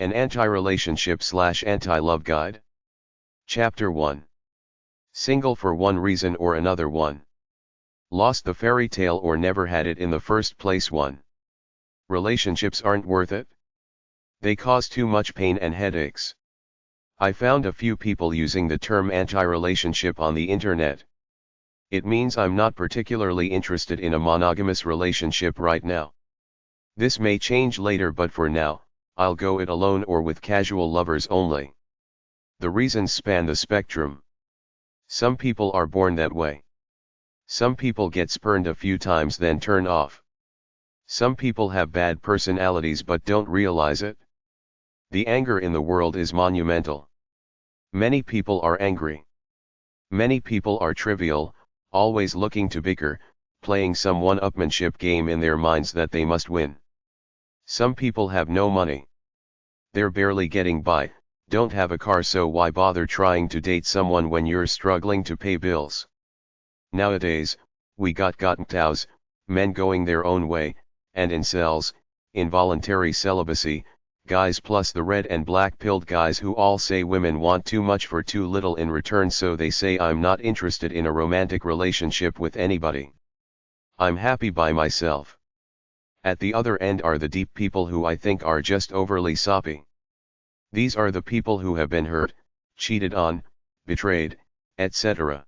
An anti-relationship/anti-love guide. Chapter 1. Single for one reason or another. 1. Lost the fairy tale or never had it in the first place. 1. Relationships aren't worth it. They cause too much pain and headaches. I found a few people using the term anti-relationship on the internet. It means I'm not particularly interested in a monogamous relationship right now. This may change later, but for now, I'll go it alone or with casual lovers only. The reasons span the spectrum. Some people are born that way. Some people get spurned a few times then turn off. Some people have bad personalities but don't realize it. The anger in the world is monumental. Many people are angry. Many people are trivial, always looking to bicker, playing some one-upmanship game in their minds that they must win. Some people have no money. They're barely getting by, don't have a car, so why bother trying to date someone when you're struggling to pay bills? Nowadays, we got gotentaus, men going their own way, and incels, involuntary celibacy, guys plus the red and black-pilled guys who all say women want too much for too little in return, so they say I'm not interested in a romantic relationship with anybody. I'm happy by myself. At the other end are the deep people who I think are just overly soppy. These are the people who have been hurt, cheated on, betrayed, etc.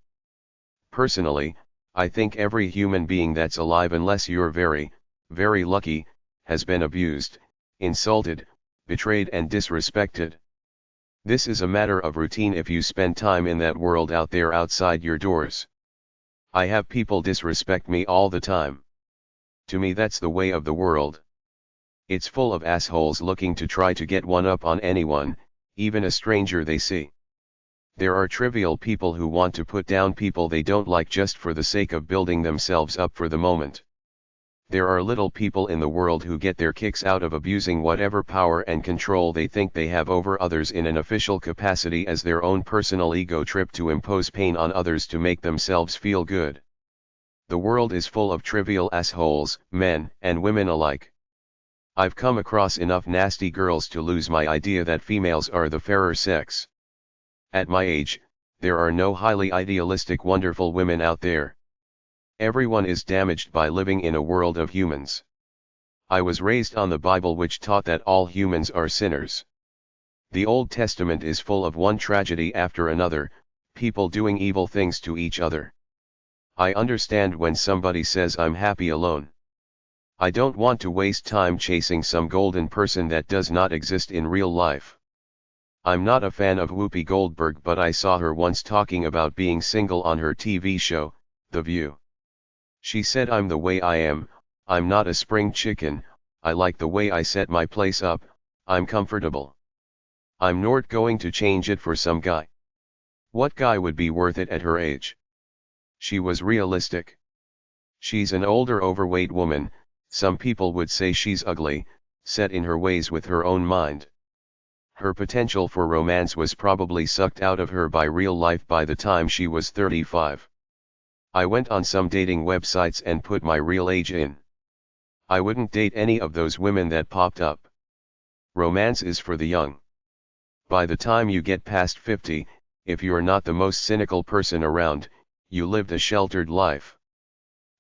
Personally, I think every human being that's alive, unless you're very, very lucky, has been abused, insulted, betrayed and disrespected. This is a matter of routine if you spend time in that world out there outside your doors. I have people disrespect me all the time. To me that's the way of the world. It's full of assholes looking to try to get one up on anyone, even a stranger they see. There are trivial people who want to put down people they don't like just for the sake of building themselves up for the moment. There are little people in the world who get their kicks out of abusing whatever power and control they think they have over others in an official capacity as their own personal ego trip to impose pain on others to make themselves feel good. The world is full of trivial assholes, men and women alike. I've come across enough nasty girls to lose my idea that females are the fairer sex. At my age, there are no highly idealistic wonderful women out there. Everyone is damaged by living in a world of humans. I was raised on the Bible, which taught that all humans are sinners. The Old Testament is full of one tragedy after another, people doing evil things to each other. I understand when somebody says I'm happy alone. I don't want to waste time chasing some golden person that does not exist in real life. I'm not a fan of Whoopi Goldberg, but I saw her once talking about being single on her TV show, The View. She said, I'm the way I am, I'm not a spring chicken, I like the way I set my place up, I'm comfortable. I'm not going to change it for some guy. What guy would be worth it at her age? She was realistic. She's an older overweight woman, some people would say she's ugly, set in her ways with her own mind. Her potential for romance was probably sucked out of her by real life by the time she was 35. I went on some dating websites and put my real age in. I wouldn't date any of those women that popped up. Romance is for the young. By the time you get past 50, if you're not the most cynical person around, you lived a sheltered life.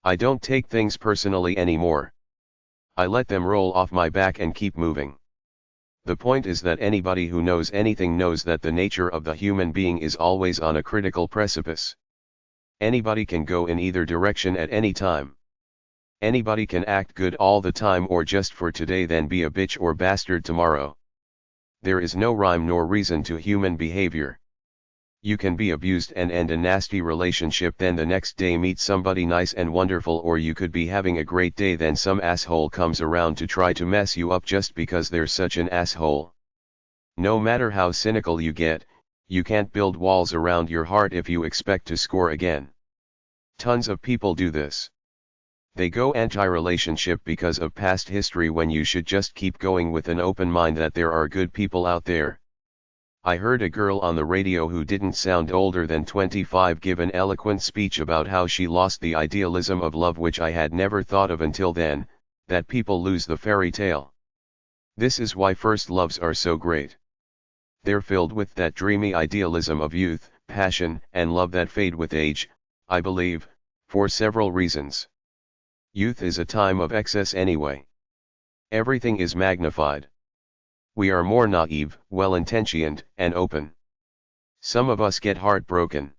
I don't take things personally anymore. I let them roll off my back and keep moving. The point is that anybody who knows anything knows that the nature of the human being is always on a critical precipice. Anybody can go in either direction at any time. Anybody can act good all the time or just for today, then be a bitch or bastard tomorrow. There is no rhyme nor reason to human behavior. You can be abused and end a nasty relationship, then the next day meet somebody nice and wonderful, or you could be having a great day, then some asshole comes around to try to mess you up just because they're such an asshole. No matter how cynical you get, you can't build walls around your heart if you expect to score again. Tons of people do this. They go anti-relationship because of past history, when you should just keep going with an open mind that there are good people out there. I heard a girl on the radio who didn't sound older than 25 give an eloquent speech about how she lost the idealism of love, which I had never thought of until then, that people lose the fairy tale. This is why first loves are so great. They're filled with that dreamy idealism of youth, passion, and love that fade with age, I believe, for several reasons. Youth is a time of excess anyway. Everything is magnified. We are more naive, well-intentioned, and open. Some of us get heartbroken.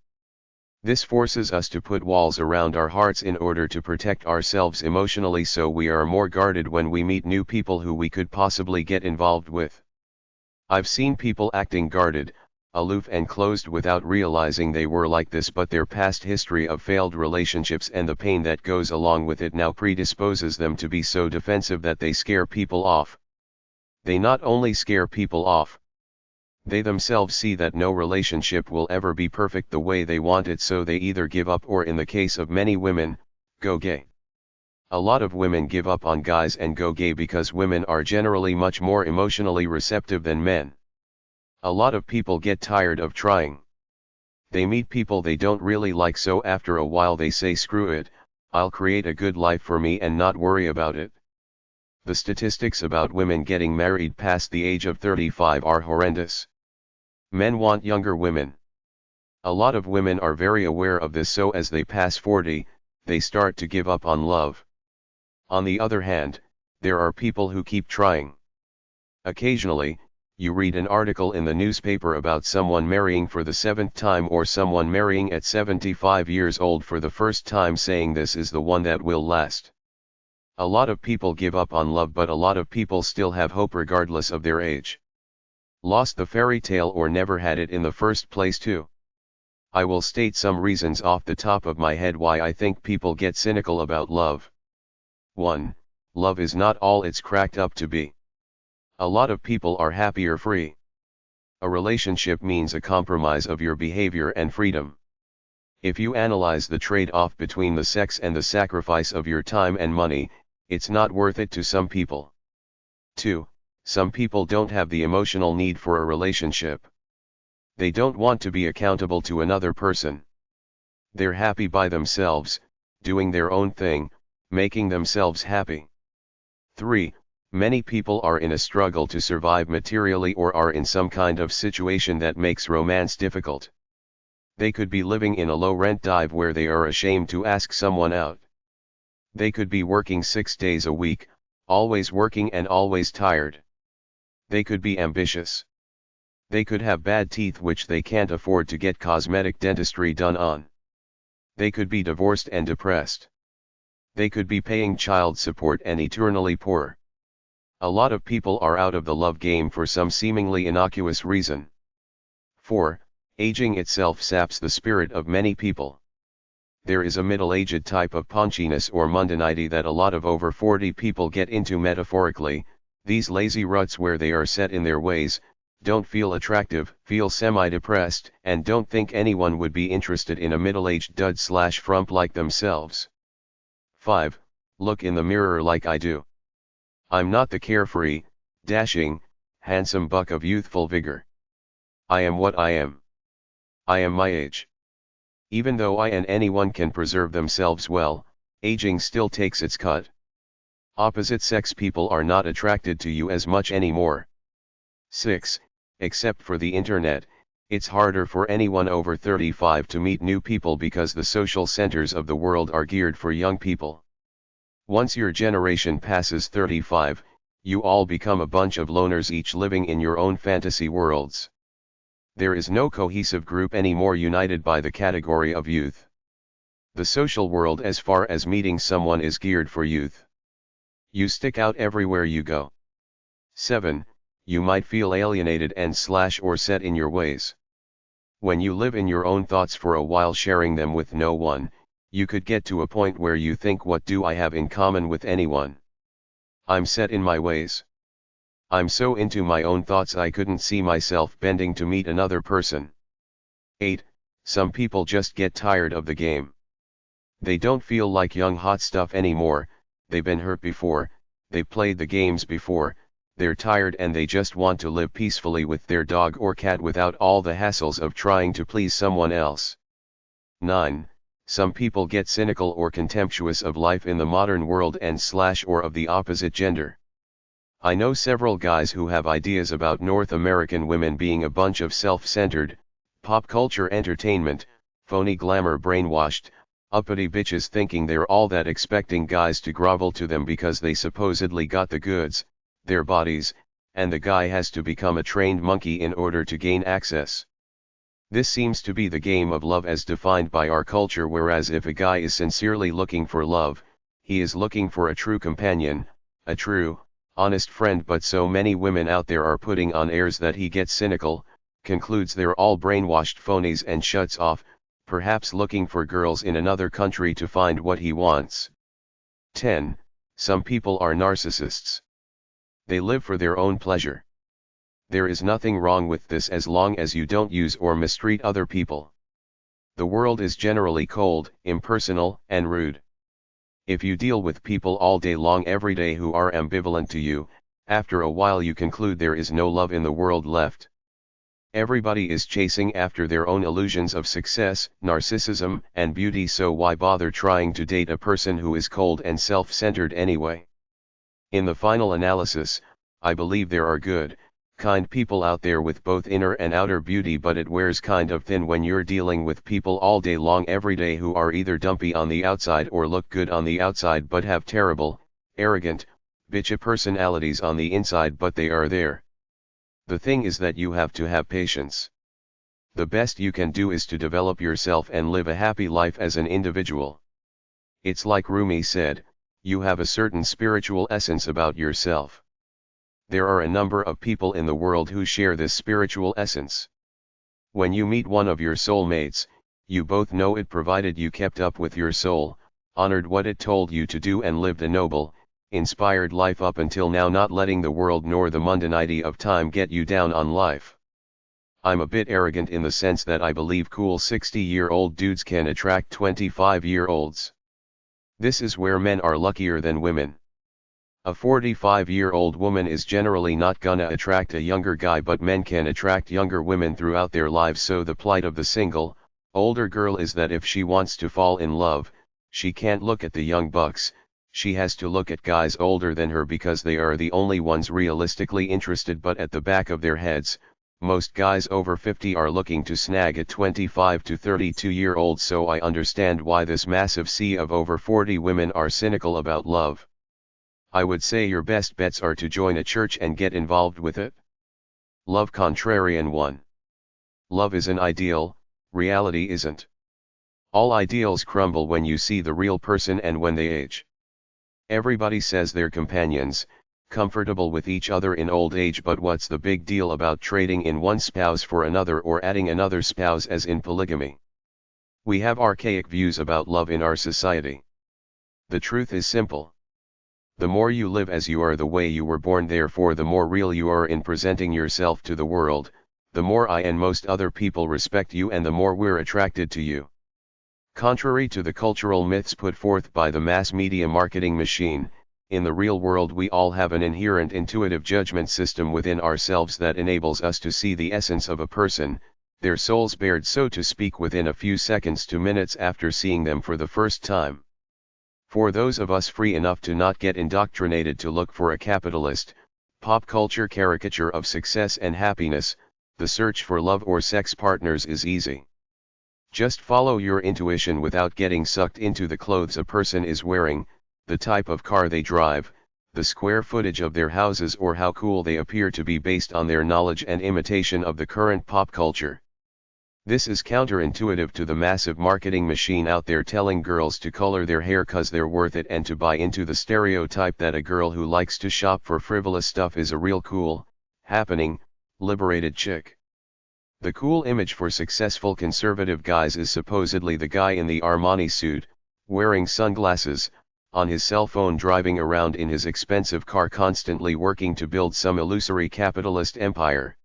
This forces us to put walls around our hearts in order to protect ourselves emotionally, so we are more guarded when we meet new people who we could possibly get involved with. I've seen people acting guarded, aloof and closed without realizing they were like this, but their past history of failed relationships and the pain that goes along with it now predisposes them to be so defensive that they scare people off. They not only scare people off, they themselves see that no relationship will ever be perfect the way they want it, so they either give up or, in the case of many women, go gay. A lot of women give up on guys and go gay because women are generally much more emotionally receptive than men. A lot of people get tired of trying. They meet people they don't really like, so after a while they say screw it, I'll create a good life for me and not worry about it. The statistics about women getting married past the age of 35 are horrendous. Men want younger women. A lot of women are very aware of this, so as they pass 40, they start to give up on love. On the other hand, there are people who keep trying. Occasionally, you read an article in the newspaper about someone marrying for the 7th time, or someone marrying at 75 years old for the first time, saying this is the one that will last. A lot of people give up on love, but a lot of people still have hope regardless of their age. Lost the fairy tale or never had it in the first place too. I will state some reasons off the top of my head why I think people get cynical about love. 1. Love is not all it's cracked up to be. A lot of people are happier free. A relationship means a compromise of your behavior and freedom. If you analyze the trade-off between the sex and the sacrifice of your time and money, it's not worth it to some people. 2. Some people don't have the emotional need for a relationship. They don't want to be accountable to another person. They're happy by themselves, doing their own thing, making themselves happy. 3. Many people are in a struggle to survive materially, or are in some kind of situation that makes romance difficult. They could be living in a low-rent dive where they are ashamed to ask someone out. They could be working 6 days a week, always working and always tired. They could be ambitious. They could have bad teeth which they can't afford to get cosmetic dentistry done on. They could be divorced and depressed. They could be paying child support and eternally poor. A lot of people are out of the love game for some seemingly innocuous reason. 4. Aging itself saps the spirit of many people. There is a middle-aged type of paunchiness or mundanity that a lot of over 40 people get into metaphorically, these lazy ruts where they are set in their ways, don't feel attractive, feel semi-depressed, and don't think anyone would be interested in a middle-aged dud/frump like themselves. 5. Look in the mirror like I do. I'm not the carefree, dashing, handsome buck of youthful vigor. I am what I am. I am my age. Even though I and anyone can preserve themselves well, aging still takes its cut. Opposite sex people are not attracted to you as much anymore. 6. Except for the internet, it's harder for anyone over 35 to meet new people because the social centers of the world are geared for young people. Once your generation passes 35, you all become a bunch of loners, each living in your own fantasy worlds. There is no cohesive group anymore united by the category of youth. The social world as far as meeting someone is geared for youth. You stick out everywhere you go. 7. You might feel alienated and/or set in your ways. When you live in your own thoughts for a while, sharing them with no one, you could get to a point where you think, what do I have in common with anyone? I'm set in my ways. I'm so into my own thoughts I couldn't see myself bending to meet another person. 8. Some people just get tired of the game. They don't feel like young hot stuff anymore, they've been hurt before, they played the games before, they're tired and they just want to live peacefully with their dog or cat without all the hassles of trying to please someone else. 9. Some people get cynical or contemptuous of life in the modern world and/or of the opposite gender. I know several guys who have ideas about North American women being a bunch of self-centered, pop culture entertainment, phony glamour brainwashed, uppity bitches thinking they're all that, expecting guys to grovel to them because they supposedly got the goods, their bodies, and the guy has to become a trained monkey in order to gain access. This seems to be the game of love as defined by our culture, whereas if a guy is sincerely looking for love, he is looking for a true companion, a true, honest friend. But so many women out there are putting on airs that he gets cynical, concludes they're all brainwashed phonies and shuts off, perhaps looking for girls in another country to find what he wants. 10. Some people are narcissists. They live for their own pleasure. There is nothing wrong with this as long as you don't use or mistreat other people. The world is generally cold, impersonal, and rude. If you deal with people all day long every day who are ambivalent to you, after a while you conclude there is no love in the world left. Everybody is chasing after their own illusions of success, narcissism, and beauty, so why bother trying to date a person who is cold and self-centered anyway? In the final analysis, I believe there are good, kind people out there with both inner and outer beauty, but it wears kind of thin when you're dealing with people all day long every day who are either dumpy on the outside or look good on the outside but have terrible, arrogant, bitchy personalities on the inside, but they are there. The thing is that you have to have patience. The best you can do is to develop yourself and live a happy life as an individual. It's like Rumi said, you have a certain spiritual essence about yourself. There are a number of people in the world who share this spiritual essence. When you meet one of your soulmates, you both know it, provided you kept up with your soul, honored what it told you to do, and lived a noble, inspired life up until now, not letting the world nor the mundanity of time get you down on life. I'm a bit arrogant in the sense that I believe cool 60-year-old dudes can attract 25-year-olds. This is where men are luckier than women. A 45-year-old woman is generally not gonna attract a younger guy, but men can attract younger women throughout their lives. So the plight of the single, older girl is that if she wants to fall in love, she can't look at the young bucks, she has to look at guys older than her because they are the only ones realistically interested. But at the back of their heads, most guys over 50 are looking to snag a 25 to 32-year-old. So I understand why this massive sea of over 40 women are cynical about love. I would say your best bets are to join a church and get involved with it. Love Contrarian 1. Love is an ideal, reality isn't. All ideals crumble when you see the real person and when they age. Everybody says they're companions, comfortable with each other in old age, but what's the big deal about trading in one spouse for another or adding another spouse as in polygamy? We have archaic views about love in our society. The truth is simple. The more you live as you are the way you were born, therefore the more real you are in presenting yourself to the world, the more I and most other people respect you and the more we're attracted to you. Contrary to the cultural myths put forth by the mass media marketing machine, in the real world we all have an inherent intuitive judgment system within ourselves that enables us to see the essence of a person, their souls bared so to speak, within a few seconds to minutes after seeing them for the first time. For those of us free enough to not get indoctrinated to look for a capitalist, pop culture caricature of success and happiness, the search for love or sex partners is easy. Just follow your intuition without getting sucked into the clothes a person is wearing, the type of car they drive, the square footage of their houses, or how cool they appear to be based on their knowledge and imitation of the current pop culture. This is counterintuitive to the massive marketing machine out there telling girls to color their hair cause they're worth it, and to buy into the stereotype that a girl who likes to shop for frivolous stuff is a real cool, happening, liberated chick. The cool image for successful conservative guys is supposedly the guy in the Armani suit, wearing sunglasses, on his cell phone, driving around in his expensive car, constantly working to build some illusory capitalist empire.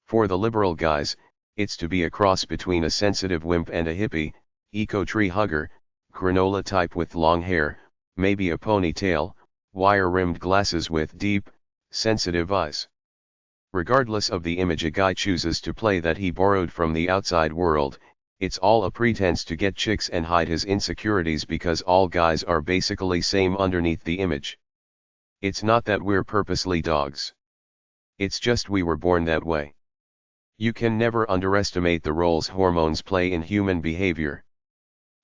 For the liberal guys, it's to be a cross between a sensitive wimp and a hippie, eco-tree hugger, granola type with long hair, maybe a ponytail, wire-rimmed glasses with deep, sensitive eyes. Regardless of the image a guy chooses to play that he borrowed from the outside world, it's all a pretense to get chicks and hide his insecurities, because all guys are basically same underneath the image. It's not that we're purposely dogs. It's just we were born that way. You can never underestimate the roles hormones play in human behavior.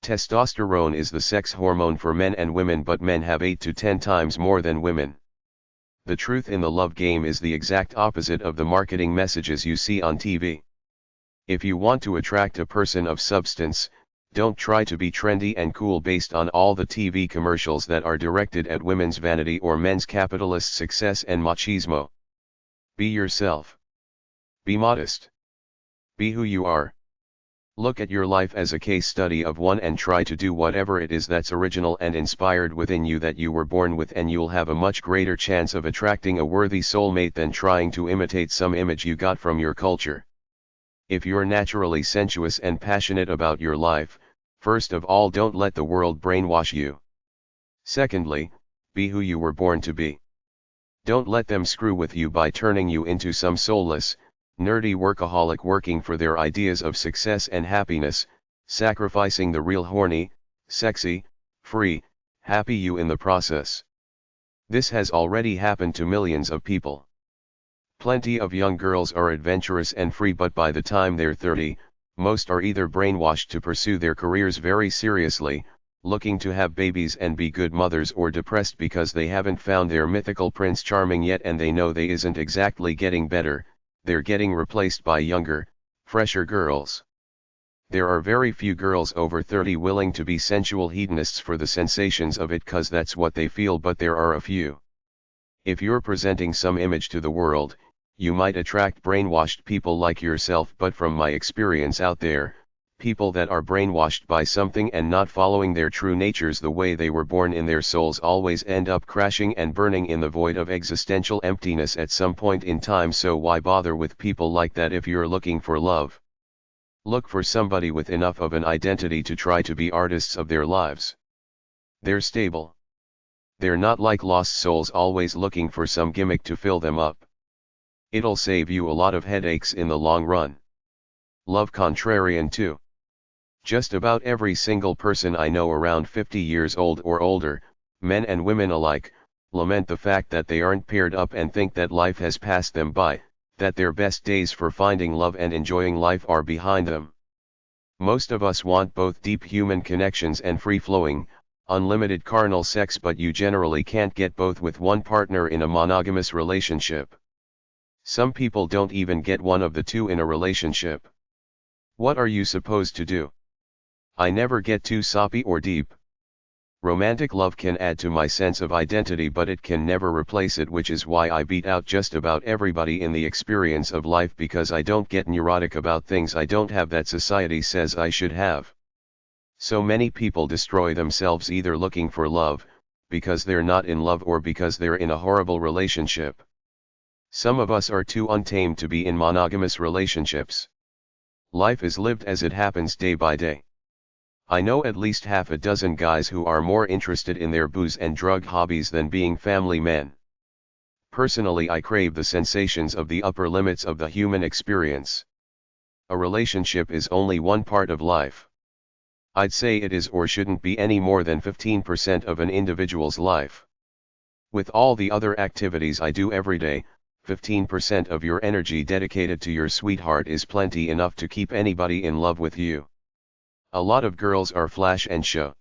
Testosterone is the sex hormone for men and women, but men have 8 to 10 times more than women. The truth in the love game is the exact opposite of the marketing messages you see on TV. If you want to attract a person of substance, don't try to be trendy and cool based on all the TV commercials that are directed at women's vanity or men's capitalist success and machismo. Be yourself. Be modest. Be who you are. Look at your life as a case study of one and try to do whatever it is that's original and inspired within you that you were born with, and you'll have a much greater chance of attracting a worthy soulmate than trying to imitate some image you got from your culture. If you're naturally sensuous and passionate about your life, first of all, don't let the world brainwash you. Secondly, be who you were born to be. Don't let them screw with you by turning you into some soulless, nerdy workaholic working for their ideas of success and happiness, sacrificing the real horny, sexy, free, happy you in the process. This has already happened to millions of people. Plenty of young girls are adventurous and free, but by the time they're 30, most are either brainwashed to pursue their careers very seriously, looking to have babies and be good mothers, or depressed because they haven't found their mythical Prince Charming yet and they know they isn't exactly getting better. They're getting replaced by younger, fresher girls. There are very few girls over 30 willing to be sensual hedonists for the sensations of it, cause that's what they feel, but there are a few. If you're presenting some image to the world, you might attract brainwashed people like yourself, but from my experience out there, people that are brainwashed by something and not following their true natures the way they were born in their souls always end up crashing and burning in the void of existential emptiness at some point in time. So why bother with people like that if you're looking for love? Look for somebody with enough of an identity to try to be artists of their lives. They're stable. They're not like lost souls always looking for some gimmick to fill them up. It'll save you a lot of headaches in the long run. Love contrarian too. Just about every single person I know around 50 years old or older, men and women alike, lament the fact that they aren't paired up and think that life has passed them by, that their best days for finding love and enjoying life are behind them. Most of us want both deep human connections and free-flowing, unlimited carnal sex, but you generally can't get both with one partner in a monogamous relationship. Some people don't even get one of the two in a relationship. What are you supposed to do? I never get too soppy or deep. Romantic love can add to my sense of identity, but it can never replace it, which is why I beat out just about everybody in the experience of life, because I don't get neurotic about things I don't have that society says I should have. So many people destroy themselves either looking for love, because they're not in love, or because they're in a horrible relationship. Some of us are too untamed to be in monogamous relationships. Life is lived as it happens day by day. I know at least half a dozen guys who are more interested in their booze and drug hobbies than being family men. Personally, I crave the sensations of the upper limits of the human experience. A relationship is only one part of life. I'd say it is or shouldn't be any more than 15% of an individual's life. With all the other activities I do every day, 15% of your energy dedicated to your sweetheart is plenty enough to keep anybody in love with you. A lot of girls are flash and show.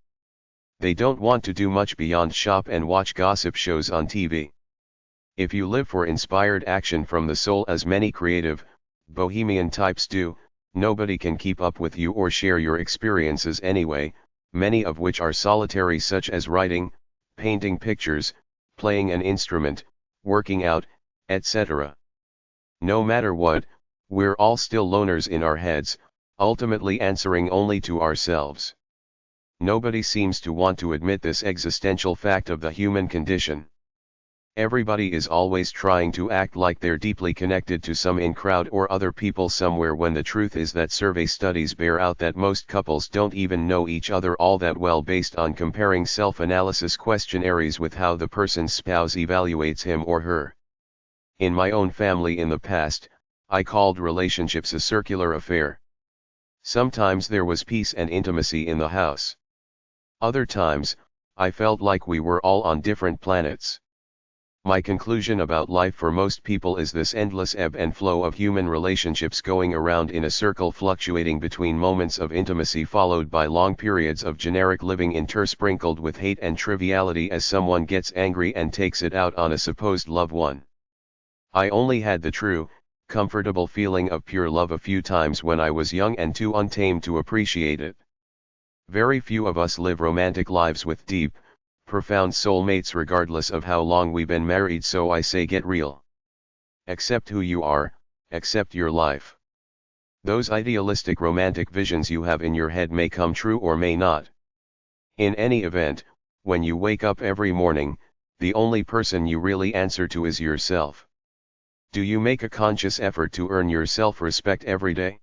They don't want to do much beyond shop and watch gossip shows on TV. If you live for inspired action from the soul, as many creative, bohemian types do, nobody can keep up with you or share your experiences anyway, many of which are solitary, such as writing, painting pictures, playing an instrument, working out, etc. No matter what, we're all still loners in our heads, ultimately answering only to ourselves. Nobody seems to want to admit this existential fact of the human condition. Everybody is always trying to act like they're deeply connected to some in-crowd or other people somewhere, when the truth is that survey studies bear out that most couples don't even know each other all that well, based on comparing self-analysis questionnaires with how the person's spouse evaluates him or her. In my own family in the past, I called relationships a circular affair. Sometimes there was peace and intimacy in the house. Other times, I felt like we were all on different planets. My conclusion about life for most people is this endless ebb and flow of human relationships going around in a circle, fluctuating between moments of intimacy followed by long periods of generic living intersprinkled with hate and triviality as someone gets angry and takes it out on a supposed loved one. I only had the true, comfortable feeling of pure love a few times when I was young and too untamed to appreciate it. Very few of us live romantic lives with deep, profound soulmates regardless of how long we've been married, so I say get real. Accept who you are, accept your life. Those idealistic romantic visions you have in your head may come true or may not. In any event, when you wake up every morning, the only person you really answer to is yourself. Do you make a conscious effort to earn your self-respect every day?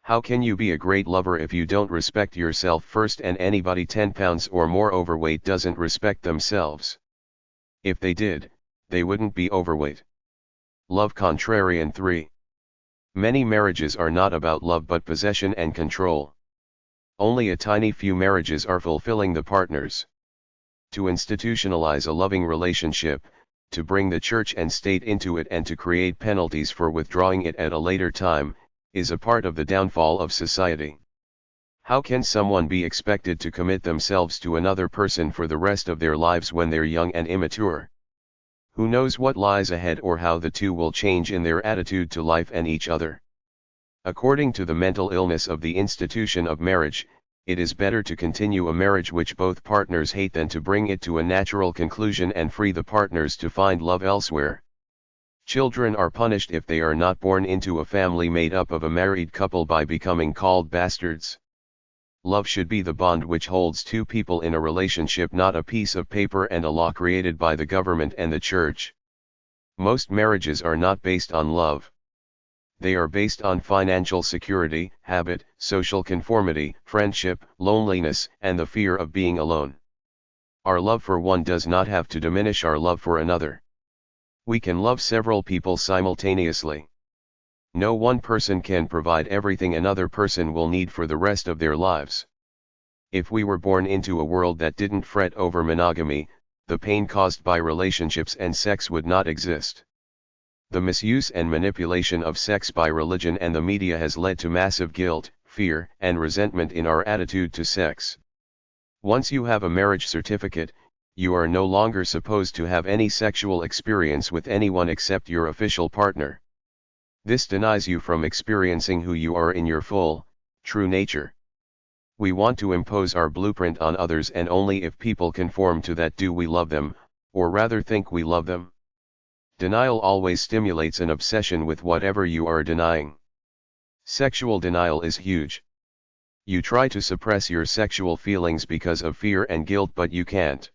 How can you be a great lover if you don't respect yourself first, and anybody 10 pounds or more overweight doesn't respect themselves? If they did, they wouldn't be overweight. Love Contrarian 3. Many marriages are not about love but possession and control. Only a tiny few marriages are fulfilling the partners. To institutionalize a loving relationship, to bring the church and state into it and to create penalties for withdrawing it at a later time, is a part of the downfall of society. How can someone be expected to commit themselves to another person for the rest of their lives when they're young and immature? Who knows what lies ahead or how the two will change in their attitude to life and each other? According to the mental illness of the institution of marriage, it is better to continue a marriage which both partners hate than to bring it to a natural conclusion and free the partners to find love elsewhere. Children are punished if they are not born into a family made up of a married couple by becoming called bastards. Love should be the bond which holds two people in a relationship, not a piece of paper and a law created by the government and the church. Most marriages are not based on love. They are based on financial security, habit, social conformity, friendship, loneliness, and the fear of being alone. Our love for one does not have to diminish our love for another. We can love several people simultaneously. No one person can provide everything another person will need for the rest of their lives. If we were born into a world that didn't fret over monogamy, the pain caused by relationships and sex would not exist. The misuse and manipulation of sex by religion and the media has led to massive guilt, fear, and resentment in our attitude to sex. Once you have a marriage certificate, you are no longer supposed to have any sexual experience with anyone except your official partner. This denies you from experiencing who you are in your full, true nature. We want to impose our blueprint on others, and only if people conform to that do we love them, or rather think we love them. Denial always stimulates an obsession with whatever you are denying. Sexual denial is huge. You try to suppress your sexual feelings because of fear and guilt, but you can't.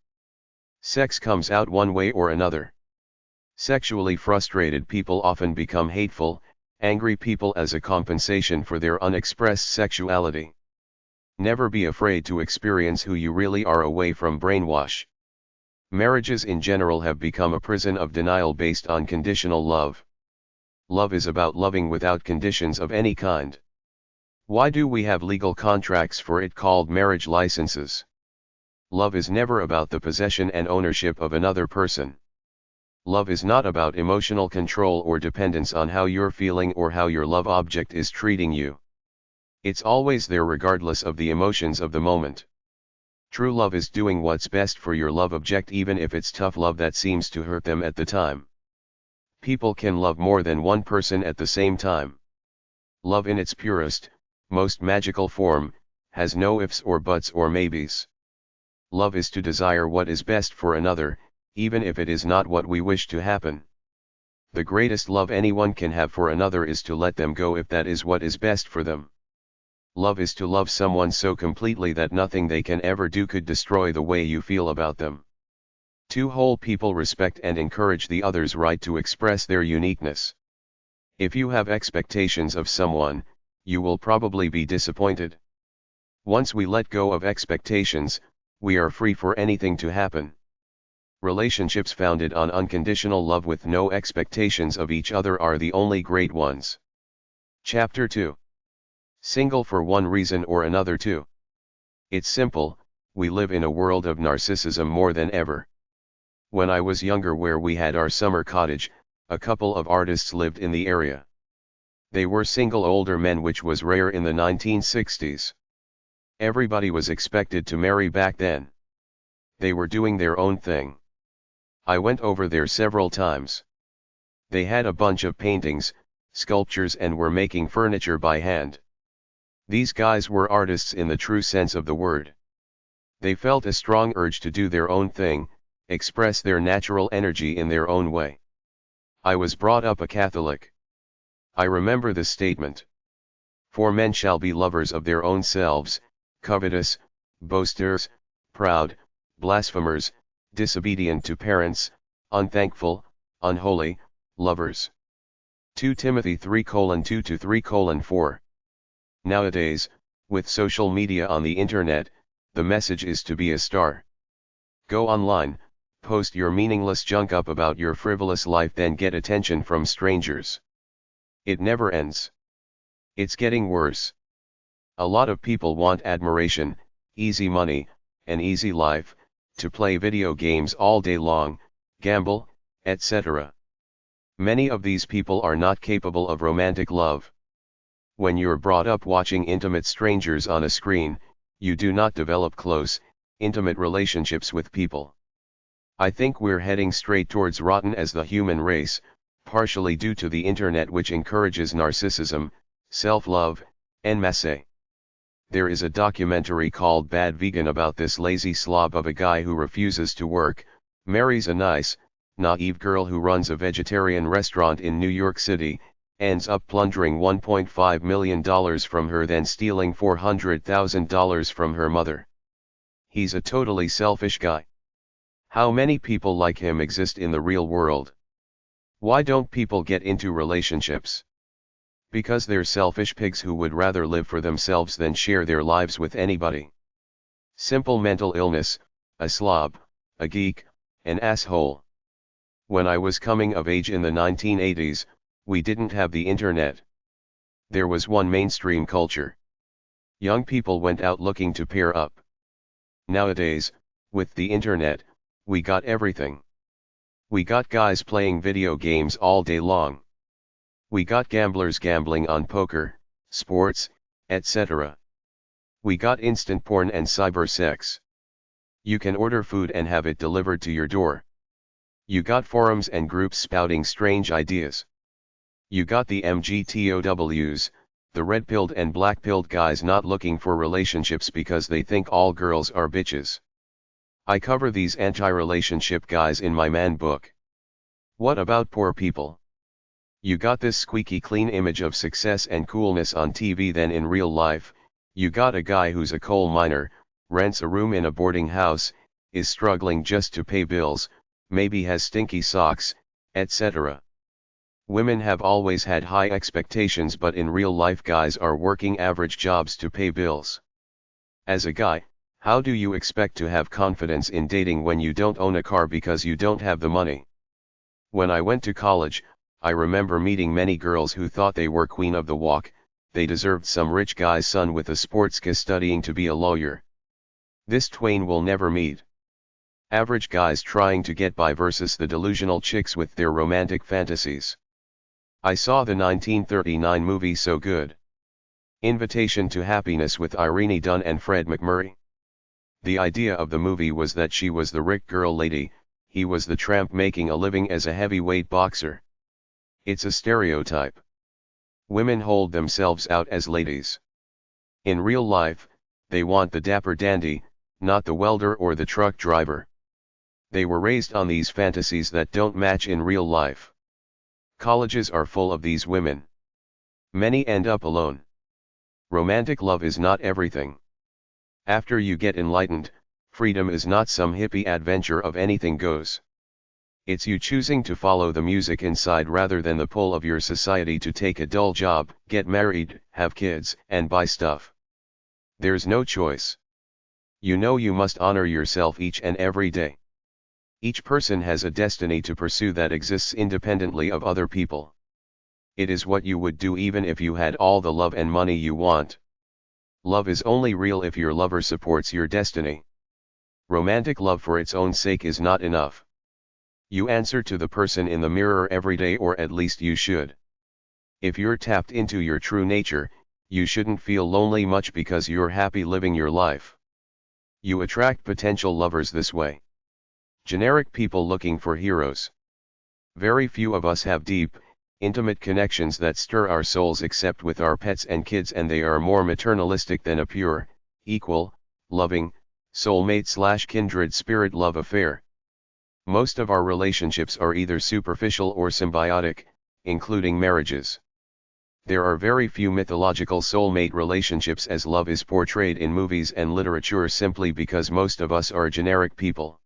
Sex comes out one way or another. Sexually frustrated people often become hateful, angry people as a compensation for their unexpressed sexuality. Never be afraid to experience who you really are away from brainwash. Marriages in general have become a prison of denial based on conditional love. Love is about loving without conditions of any kind. Why do we have legal contracts for it called marriage licenses? Love is never about the possession and ownership of another person. Love is not about emotional control or dependence on how you're feeling or how your love object is treating you. It's always there regardless of the emotions of the moment. True love is doing what's best for your love object even if it's tough love that seems to hurt them at the time. People can love more than one person at the same time. Love in its purest, most magical form, has no ifs or buts or maybes. Love is to desire what is best for another, even if it is not what we wish to happen. The greatest love anyone can have for another is to let them go if that is what is best for them. Love is to love someone so completely that nothing they can ever do could destroy the way you feel about them. Two whole people respect and encourage the other's right to express their uniqueness. If you have expectations of someone, you will probably be disappointed. Once we let go of expectations, we are free for anything to happen. Relationships founded on unconditional love with no expectations of each other are the only great ones. Chapter 2. Single for one reason or another too. It's simple, we live in a world of narcissism more than ever. When I was younger, where we had our summer cottage, a couple of artists lived in the area. They were single older men, which was rare in the 1960s. Everybody was expected to marry back then. They were doing their own thing. I went over there several times. They had a bunch of paintings, sculptures, and were making furniture by hand. These guys were artists in the true sense of the word. They felt a strong urge to do their own thing, express their natural energy in their own way. I was brought up a Catholic. I remember the statement. For men shall be lovers of their own selves, covetous, boasters, proud, blasphemers, disobedient to parents, unthankful, unholy, lovers. 2 Timothy 3:2-3:4. Nowadays, with social media on the internet, the message is to be a star. Go online, post your meaningless junk up about your frivolous life, then get attention from strangers. It never ends. It's getting worse. A lot of people want admiration, easy money, an easy life, to play video games all day long, gamble, etc. Many of these people are not capable of romantic love. When you're brought up watching intimate strangers on a screen, you do not develop close, intimate relationships with people. I think we're heading straight towards rotten as the human race, partially due to the internet, which encourages narcissism, self-love, en masse. There is a documentary called Bad Vegan about this lazy slob of a guy who refuses to work, marries a nice, naive girl who runs a vegetarian restaurant in New York City, ends up plundering $1.5 million from her, then stealing $400,000 from her mother. He's a totally selfish guy. How many people like him exist in the real world? Why don't people get into relationships? Because they're selfish pigs who would rather live for themselves than share their lives with anybody. Simple mental illness, a slob, a geek, an asshole. When I was coming of age in the 1980s, we didn't have the internet. There was one mainstream culture. Young people went out looking to pair up. Nowadays, with the internet, we got everything. We got guys playing video games all day long. We got gamblers gambling on poker, sports, etc. We got instant porn and cyber sex. You can order food and have it delivered to your door. You got forums and groups spouting strange ideas. You got the MGTOWs, the red-pilled and black-pilled guys not looking for relationships because they think all girls are bitches. I cover these anti-relationship guys in my man book. What about poor people? You got this squeaky clean image of success and coolness on TV, then in real life, you got a guy who's a coal miner, rents a room in a boarding house, is struggling just to pay bills, maybe has stinky socks, etc. Women have always had high expectations, but in real life guys are working average jobs to pay bills. As a guy, how do you expect to have confidence in dating when you don't own a car because you don't have the money? When I went to college, I remember meeting many girls who thought they were queen of the walk, they deserved some rich guy's son with a sports car studying to be a lawyer. This twain will never meet. Average guys trying to get by versus the delusional chicks with their romantic fantasies. I saw the 1939 movie So Good. Invitation to Happiness with Irene Dunne and Fred McMurray. The idea of the movie was that she was the Rick girl lady, he was the tramp making a living as a heavyweight boxer. It's a stereotype. Women hold themselves out as ladies. In real life, they want the dapper dandy, not the welder or the truck driver. They were raised on these fantasies that don't match in real life. Colleges are full of these women. Many end up alone. Romantic love is not everything. After you get enlightened, freedom is not some hippie adventure of anything goes. It's you choosing to follow the music inside rather than the pull of your society to take a dull job, get married, have kids, and buy stuff. There's no choice. You know you must honor yourself each and every day. Each person has a destiny to pursue that exists independently of other people. It is what you would do even if you had all the love and money you want. Love is only real if your lover supports your destiny. Romantic love for its own sake is not enough. You answer to the person in the mirror every day, or at least you should. If you're tapped into your true nature, you shouldn't feel lonely much because you're happy living your life. You attract potential lovers this way. Generic people looking for heroes. Very few of us have deep, intimate connections that stir our souls except with our pets and kids, and they are more maternalistic than a pure, equal, loving, soulmate/kindred spirit love affair. Most of our relationships are either superficial or symbiotic, including marriages. There are very few mythological soulmate relationships as love is portrayed in movies and literature, simply because most of us are generic people.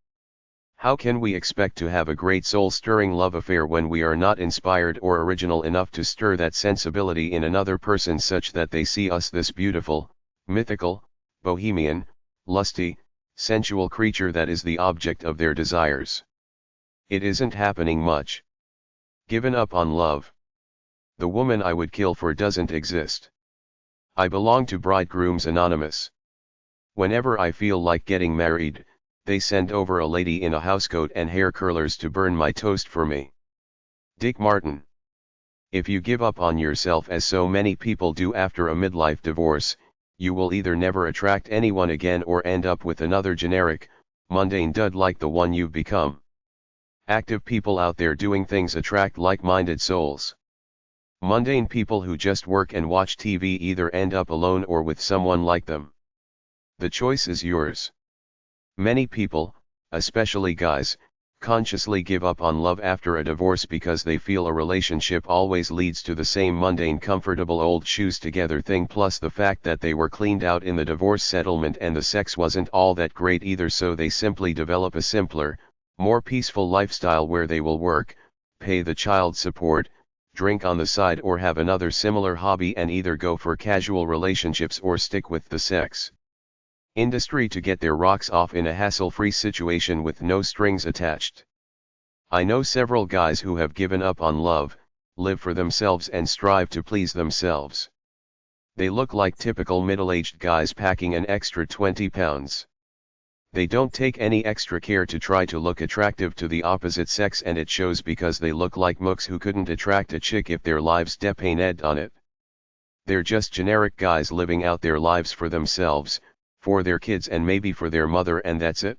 How can we expect to have a great soul-stirring love affair when we are not inspired or original enough to stir that sensibility in another person such that they see us this beautiful, mythical, bohemian, lusty, sensual creature that is the object of their desires? It isn't happening much. Given up on love. The woman I would kill for doesn't exist. I belong to Bridegrooms Anonymous. Whenever I feel like getting married, they send over a lady in a housecoat and hair curlers to burn my toast for me. Dick Martin. If you give up on yourself, as so many people do after a midlife divorce, you will either never attract anyone again or end up with another generic, mundane dud like the one you've become. Active people out there doing things attract like-minded souls. Mundane people who just work and watch TV either end up alone or with someone like them. The choice is yours. Many people, especially guys, consciously give up on love after a divorce because they feel a relationship always leads to the same mundane, comfortable old shoes together thing, plus the fact that they were cleaned out in the divorce settlement and the sex wasn't all that great either, so they simply develop a simpler, more peaceful lifestyle where they will work, pay the child support, drink on the side, or have another similar hobby and either go for casual relationships or stick with the sex industry to get their rocks off in a hassle-free situation with no strings attached. I know several guys who have given up on love, live for themselves and strive to please themselves. They look like typical middle-aged guys packing an extra 20 pounds. They don't take any extra care to try to look attractive to the opposite sex, and it shows because they look like mooks who couldn't attract a chick if their lives depended on it. They're just generic guys living out their lives for themselves, for their kids and maybe for their mother, and that's it.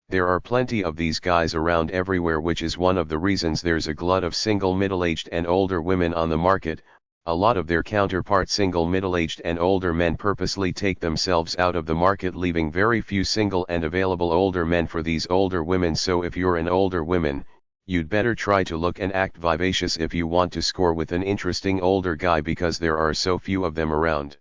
There are plenty of these guys around everywhere, which is one of the reasons there's a glut of single middle-aged and older women on the market. A lot of their counterpart single middle-aged and older men purposely take themselves out of the market, leaving very few single and available older men for these older women. So if you're an older woman, you'd better try to look and act vivacious if you want to score with an interesting older guy, because there are so few of them around.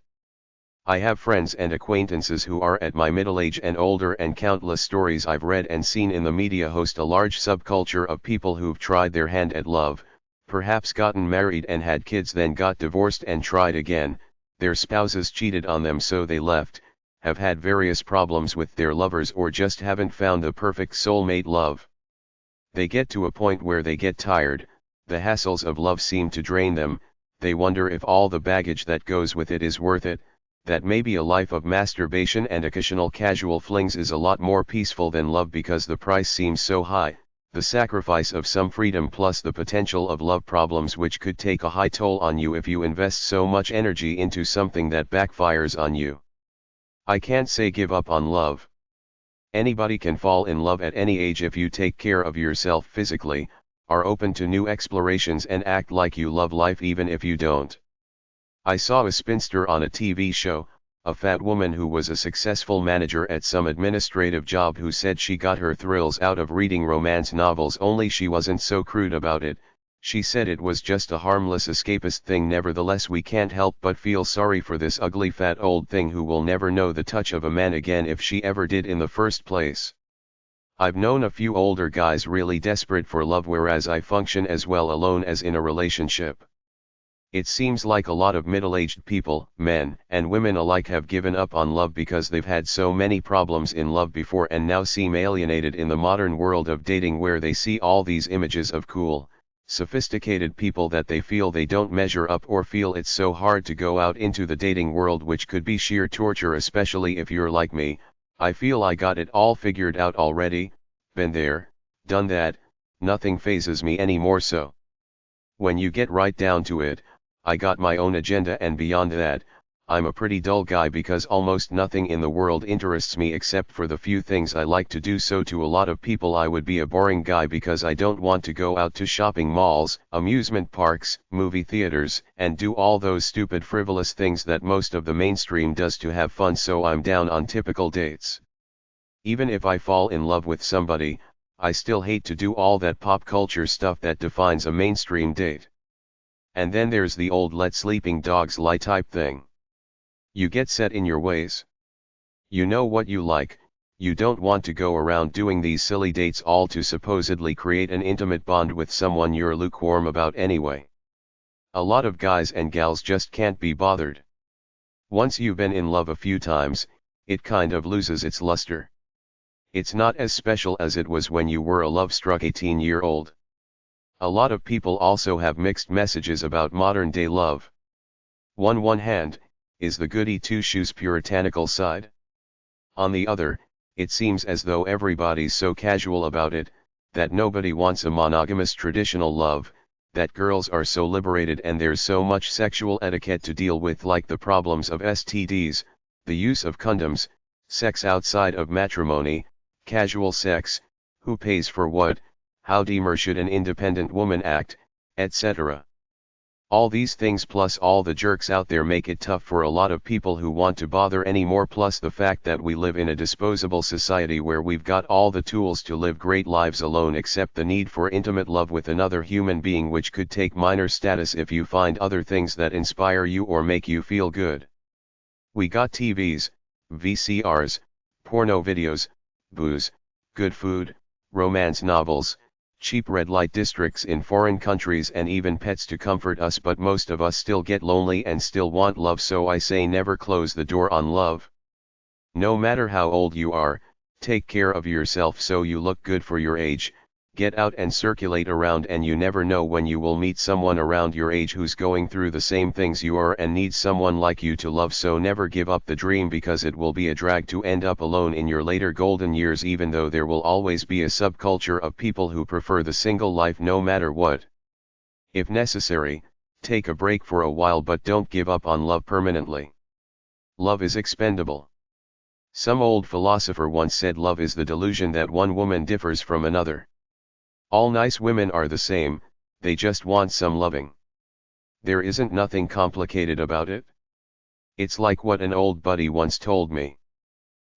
I have friends and acquaintances who are at my middle age and older, and countless stories I've read and seen in the media host a large subculture of people who've tried their hand at love, perhaps gotten married and had kids, then got divorced and tried again, their spouses cheated on them so they left, have had various problems with their lovers, or just haven't found the perfect soulmate love. They get to a point where they get tired, the hassles of love seem to drain them, they wonder if all the baggage that goes with it is worth it, that maybe a life of masturbation and occasional casual flings is a lot more peaceful than love because the price seems so high, the sacrifice of some freedom plus the potential of love problems, which could take a high toll on you if you invest so much energy into something that backfires on you. I can't say give up on love. Anybody can fall in love at any age if you take care of yourself physically, are open to new explorations, and act like you love life even if you don't. I saw a spinster on a TV show, a fat woman who was a successful manager at some administrative job, who said she got her thrills out of reading romance novels, only she wasn't so crude about it. She said it was just a harmless escapist thing. Nevertheless, we can't help but feel sorry for this ugly fat old thing who will never know the touch of a man again if she ever did in the first place. I've known a few older guys really desperate for love, whereas I function as well alone as in a relationship. It seems like a lot of middle-aged people, men and women alike, have given up on love because they've had so many problems in love before and now seem alienated in the modern world of dating, where they see all these images of cool, sophisticated people that they feel they don't measure up, or feel it's so hard to go out into the dating world, which could be sheer torture, especially if you're like me. I feel I got it all figured out already, been there, done that, nothing phases me anymore so. When you get right down to it, I got my own agenda and beyond that, I'm a pretty dull guy because almost nothing in the world interests me except for the few things I like to do, so to a lot of people I would be a boring guy because I don't want to go out to shopping malls, amusement parks, movie theaters, and do all those stupid frivolous things that most of the mainstream does to have fun, so I'm down on typical dates. Even if I fall in love with somebody, I still hate to do all that pop culture stuff that defines a mainstream date. And then there's the old let sleeping dogs lie type thing. You get set in your ways. You know what you like, you don't want to go around doing these silly dates all to supposedly create an intimate bond with someone you're lukewarm about anyway. A lot of guys and gals just can't be bothered. Once you've been in love a few times, it kind of loses its luster. It's not as special as it was when you were a love-struck 18-year-old. A lot of people also have mixed messages about modern-day love. On one hand, is the goody two-shoes puritanical side. On the other, it seems as though everybody's so casual about it, that nobody wants a monogamous traditional love, that girls are so liberated and there's so much sexual etiquette to deal with, like the problems of STDs, the use of condoms, sex outside of matrimony, casual sex, who pays for what, how demure should an independent woman act, etc. All these things plus all the jerks out there make it tough for a lot of people who want to bother anymore, plus the fact that we live in a disposable society where we've got all the tools to live great lives alone except the need for intimate love with another human being, which could take minor status if you find other things that inspire you or make you feel good. We got TVs, VCRs, porno videos, booze, good food, romance novels, cheap red light districts in foreign countries, and even pets to comfort us, but most of us still get lonely and still want love, so I say never close the door on love. No matter how old you are, take care of yourself so you look good for your age, get out and circulate around, and you never know when you will meet someone around your age who's going through the same things you are and needs someone like you to love, so never give up the dream because it will be a drag to end up alone in your later golden years, even though there will always be a subculture of people who prefer the single life no matter what. If necessary, take a break for a while, but don't give up on love permanently. Love is expendable. Some old philosopher once said love is the delusion that one woman differs from another. All nice women are the same, they just want some loving. There isn't nothing complicated about it. It's like what an old buddy once told me.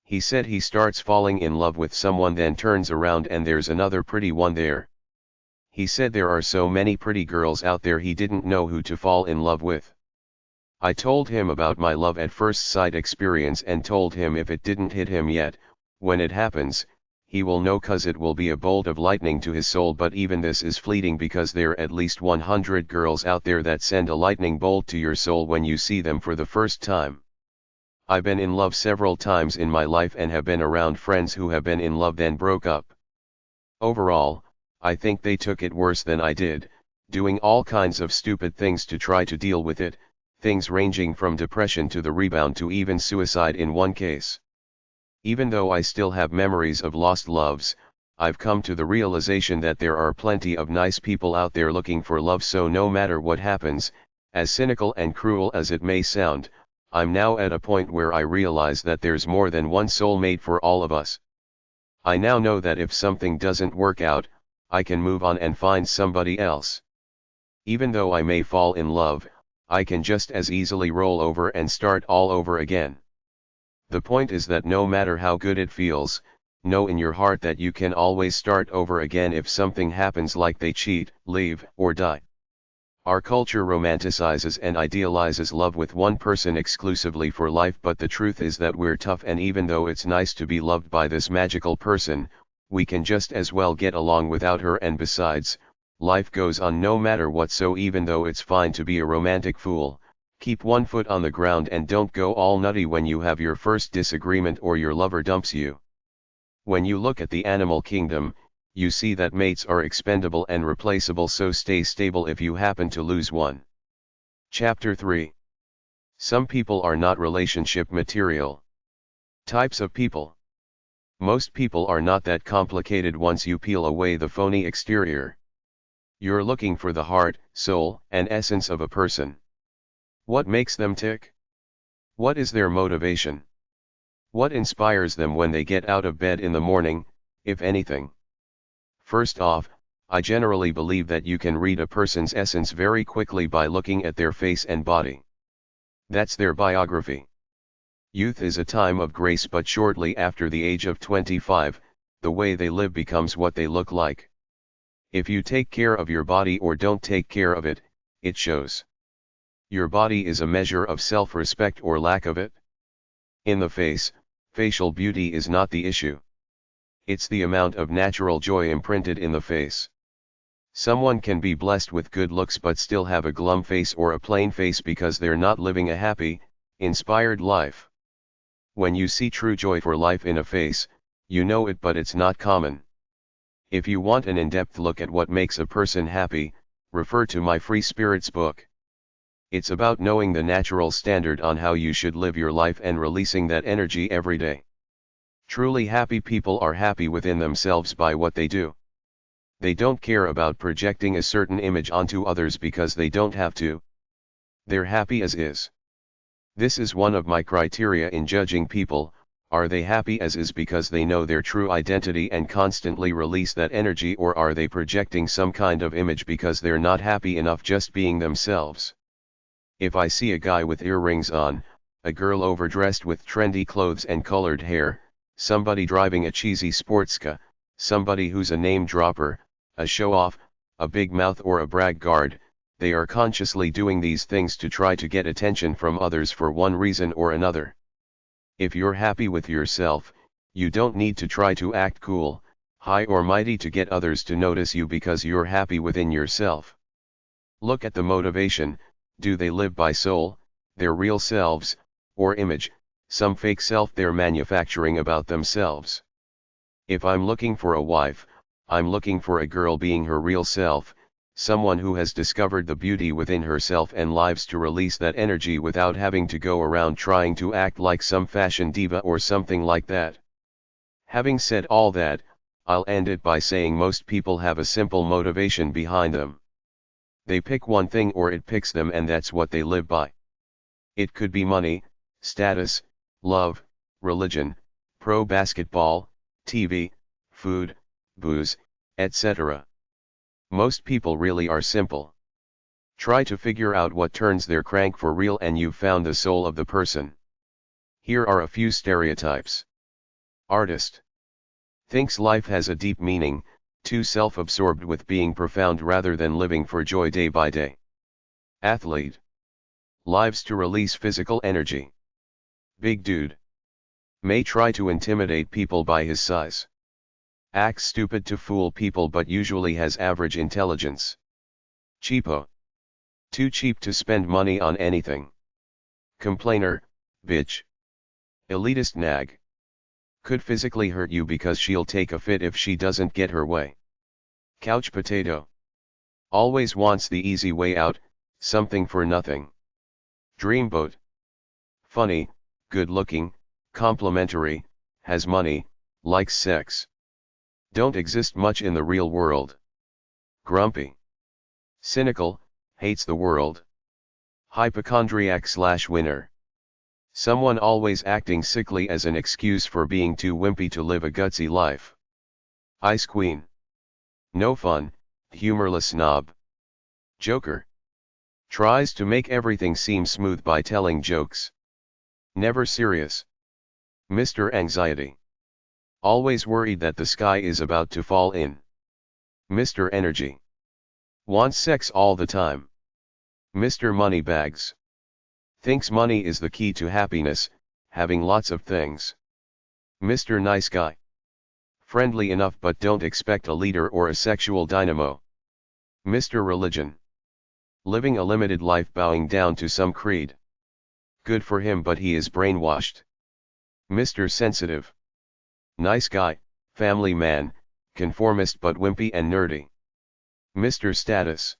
He said he starts falling in love with someone, then turns around and there's another pretty one there. He said there are so many pretty girls out there he didn't know who to fall in love with. I told him about my love at first sight experience and told him if it didn't hit him yet, when it happens, he will know, cause it will be a bolt of lightning to his soul. But even this is fleeting because there are at least 100 girls out there that send a lightning bolt to your soul when you see them for the first time. I've been in love several times in my life and have been around friends who have been in love then broke up. Overall, I think they took it worse than I did, doing all kinds of stupid things to try to deal with it, things ranging from depression to the rebound to even suicide in one case. Even though I still have memories of lost loves, I've come to the realization that there are plenty of nice people out there looking for love, so no matter what happens, as cynical and cruel as it may sound, I'm now at a point where I realize that there's more than one soulmate for all of us. I now know that if something doesn't work out, I can move on and find somebody else. Even though I may fall in love, I can just as easily roll over and start all over again. The point is that no matter how good it feels, know in your heart that you can always start over again if something happens, like they cheat, leave, or die. Our culture romanticizes and idealizes love with one person exclusively for life, but the truth is that we're tough, and even though it's nice to be loved by this magical person, we can just as well get along without her, and besides, life goes on no matter what, so even though it's fine to be a romantic fool, keep one foot on the ground and don't go all nutty when you have your first disagreement or your lover dumps you. When you look at the animal kingdom, you see that mates are expendable and replaceable, so stay stable if you happen to lose one. Chapter 3. Some people are not relationship material. Types of people. Most people are not that complicated once you peel away the phony exterior. You're looking for the heart, soul, and essence of a person. What makes them tick? What is their motivation? What inspires them when they get out of bed in the morning, if anything? First off, I generally believe that you can read a person's essence very quickly by looking at their face and body. That's their biography. Youth is a time of grace, but shortly after the age of 25, the way they live becomes what they look like. If you take care of your body or don't take care of it, it shows. Your body is a measure of self-respect or lack of it. In the face, facial beauty is not the issue. It's the amount of natural joy imprinted in the face. Someone can be blessed with good looks but still have a glum face or a plain face because they're not living a happy, inspired life. When you see true joy for life in a face, you know it, but it's not common. If you want an in-depth look at what makes a person happy, refer to my Free Spirits book. It's about knowing the natural standard on how you should live your life and releasing that energy every day. Truly happy people are happy within themselves by what they do. They don't care about projecting a certain image onto others because they don't have to. They're happy as is. This is one of my criteria in judging people. Are they happy as is because they know their true identity and constantly release that energy, or are they projecting some kind of image because they're not happy enough just being themselves? If I see a guy with earrings on, a girl overdressed with trendy clothes and colored hair, somebody driving a cheesy sports car, somebody who's a name dropper, a show-off, a big mouth or a braggart, they are consciously doing these things to try to get attention from others for one reason or another. If you're happy with yourself, you don't need to try to act cool, high or mighty to get others to notice you because you're happy within yourself. Look at the motivation. Do they live by soul, their real selves, or image, some fake self they're manufacturing about themselves? If I'm looking for a wife, I'm looking for a girl being her real self, someone who has discovered the beauty within herself and lives to release that energy without having to go around trying to act like some fashion diva or something like that. Having said all that, I'll end it by saying most people have a simple motivation behind them. They pick one thing or it picks them, and that's what they live by. It could be money, status, love, religion, pro basketball, TV, food, booze, etc. Most people really are simple. Try to figure out what turns their crank for real and you've found the soul of the person. Here are a few stereotypes. Artist. Thinks life has a deep meaning, too self-absorbed with being profound rather than living for joy day by day. Athlete. Lives to release physical energy. Big dude. May try to intimidate people by his size. Acts stupid to fool people but usually has average intelligence. Cheapo. Too cheap to spend money on anything. Complainer, bitch. Elitist nag. Could physically hurt you because she'll take a fit if she doesn't get her way. Couch potato. Always wants the easy way out, something for nothing. Dreamboat. Funny, good looking, complimentary, has money, likes sex. Don't exist much in the real world. Grumpy. Cynical, hates the world. Hypochondriac/winner. Someone always acting sickly as an excuse for being too wimpy to live a gutsy life. Ice queen. No fun, humorless snob. Joker. Tries to make everything seem smooth by telling jokes. Never serious. Mr. Anxiety. Always worried that the sky is about to fall in. Mr. Energy. Wants sex all the time. Mr. Moneybags. Thinks money is the key to happiness, having lots of things. Mr. Nice Guy. Friendly enough but don't expect a leader or a sexual dynamo. Mr. Religion. Living a limited life bowing down to some creed. Good for him but he is brainwashed. Mr. Sensitive. Nice guy, family man, conformist but wimpy and nerdy. Mr. Status.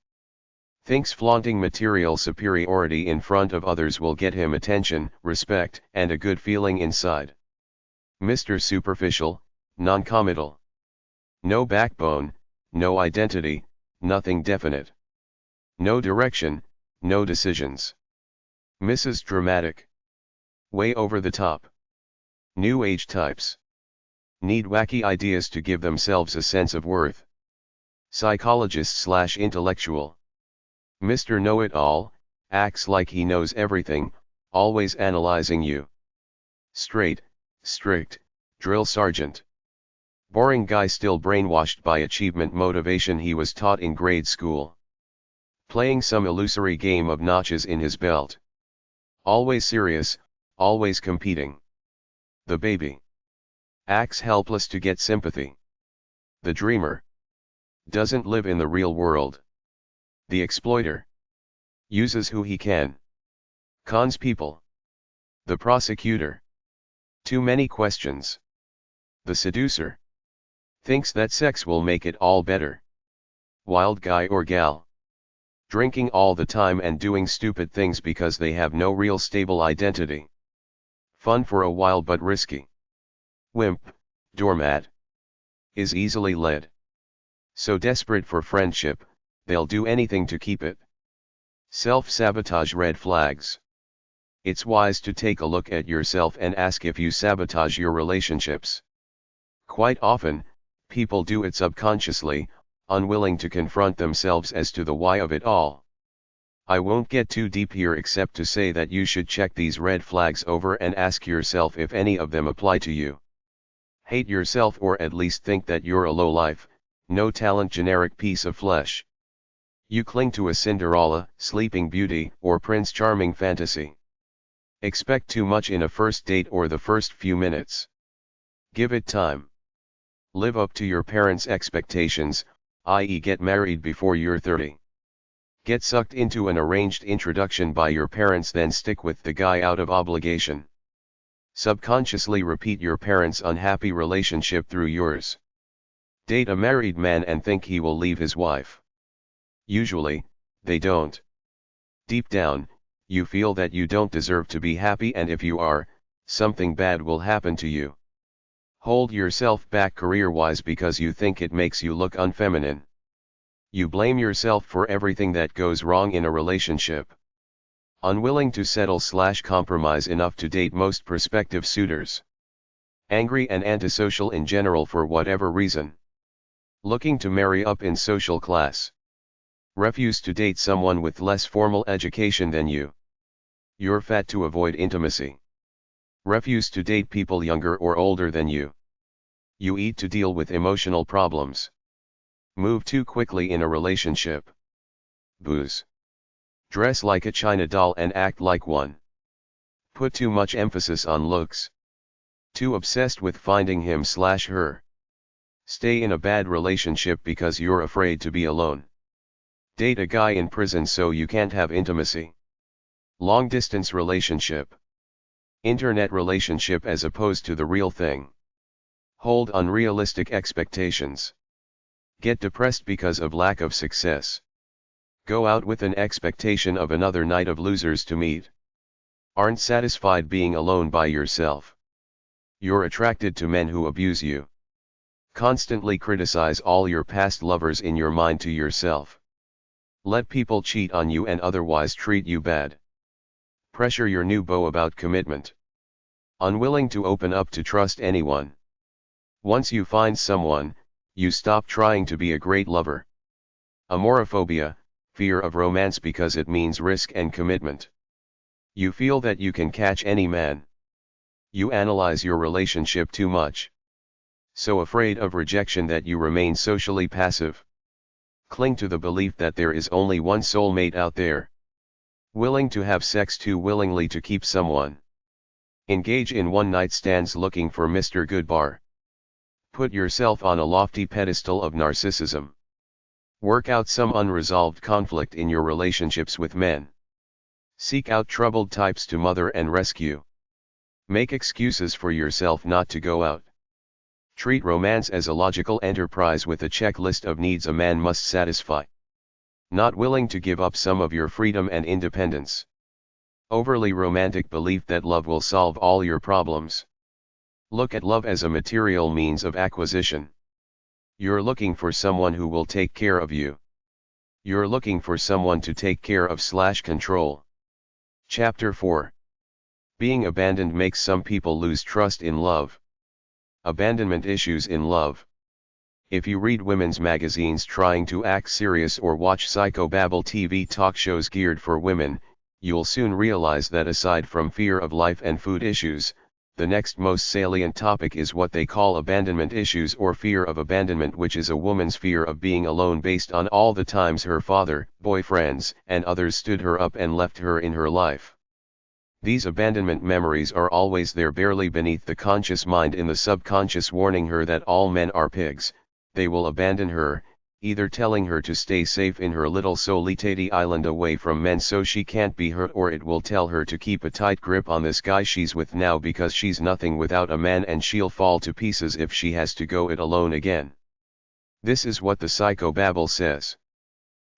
Thinks flaunting material superiority in front of others will get him attention, respect, and a good feeling inside. Mr. Superficial, Non-committal. No backbone, no identity, nothing definite. No direction, no decisions. Mrs. Dramatic. Way over the top. New Age types. Need wacky ideas to give themselves a sense of worth. Psychologist/intellectual. Mr. Know-It-All, acts like he knows everything, always analyzing you. Straight, strict, drill sergeant. Boring guy still brainwashed by achievement motivation he was taught in grade school. Playing some illusory game of notches in his belt. Always serious, always competing. The baby. Acts helpless to get sympathy. The dreamer. Doesn't live in the real world. The exploiter. Uses who he can. Cons people. The prosecutor. Too many questions. The seducer. Thinks that sex will make it all better. Wild guy or gal. Drinking all the time and doing stupid things because they have no real stable identity. Fun for a while but risky. Wimp, doormat. Is easily led. So desperate for friendship, they'll do anything to keep it. Self-Sabotage Red Flags. It's wise to take a look at yourself and ask if you sabotage your relationships. Quite often, people do it subconsciously, unwilling to confront themselves as to the why of it all. I won't get too deep here except to say that you should check these red flags over and ask yourself if any of them apply to you. Hate yourself or at least think that you're a lowlife, no talent generic piece of flesh. You cling to a Cinderella, Sleeping Beauty, or Prince Charming fantasy. Expect too much in a first date or the first few minutes. Give it time. Live up to your parents' expectations, i.e. get married before you're 30. Get sucked into an arranged introduction by your parents, then stick with the guy out of obligation. Subconsciously repeat your parents' unhappy relationship through yours. Date a married man and think he will leave his wife. Usually, they don't. Deep down, you feel that you don't deserve to be happy, and if you are, something bad will happen to you. Hold yourself back career-wise because you think it makes you look unfeminine. You blame yourself for everything that goes wrong in a relationship. Unwilling to settle/compromise enough to date most prospective suitors. Angry and antisocial in general for whatever reason. Looking to marry up in social class. Refuse to date someone with less formal education than you. You're fat to avoid intimacy. Refuse to date people younger or older than you. You eat to deal with emotional problems. Move too quickly in a relationship. Booze. Dress like a China doll and act like one. Put too much emphasis on looks. Too obsessed with finding him/her. Stay in a bad relationship because you're afraid to be alone. Date a guy in prison so you can't have intimacy. Long distance relationship. Internet relationship as opposed to the real thing. Hold unrealistic expectations. Get depressed because of lack of success. Go out with an expectation of another night of losers to meet. Aren't satisfied being alone by yourself. You're attracted to men who abuse you. Constantly criticize all your past lovers in your mind to yourself. Let people cheat on you and otherwise treat you bad. Pressure your new beau about commitment. Unwilling to open up to trust anyone. Once you find someone, you stop trying to be a great lover. Amorophobia, fear of romance because it means risk and commitment. You feel that you can catch any man. You analyze your relationship too much. So afraid of rejection that you remain socially passive. Cling to the belief that there is only one soulmate out there. Willing to have sex too willingly to keep someone. Engage in one-night stands looking for Mr. Goodbar. Put yourself on a lofty pedestal of narcissism. Work out some unresolved conflict in your relationships with men. Seek out troubled types to mother and rescue. Make excuses for yourself not to go out. Treat romance as a logical enterprise with a checklist of needs a man must satisfy. Not willing to give up some of your freedom and independence. Overly romantic belief that love will solve all your problems. Look at love as a material means of acquisition. You're looking for someone who will take care of you. You're looking for someone to take care of/control. Chapter 4. Being abandoned makes some people lose trust in love. Abandonment issues in love. If you read women's magazines trying to act serious or watch psychobabble TV talk shows geared for women, you'll soon realize that aside from fear of life and food issues, the next most salient topic is what they call abandonment issues or fear of abandonment, which is a woman's fear of being alone based on all the times her father, boyfriends, and others stood her up and left her in her life. These abandonment memories are always there, barely beneath the conscious mind, in the subconscious, warning her that all men are pigs. They will abandon her, either telling her to stay safe in her little solitary island away from men so she can't be hurt, or it will tell her to keep a tight grip on this guy she's with now because she's nothing without a man and she'll fall to pieces if she has to go it alone again. This is what the psychobabble says.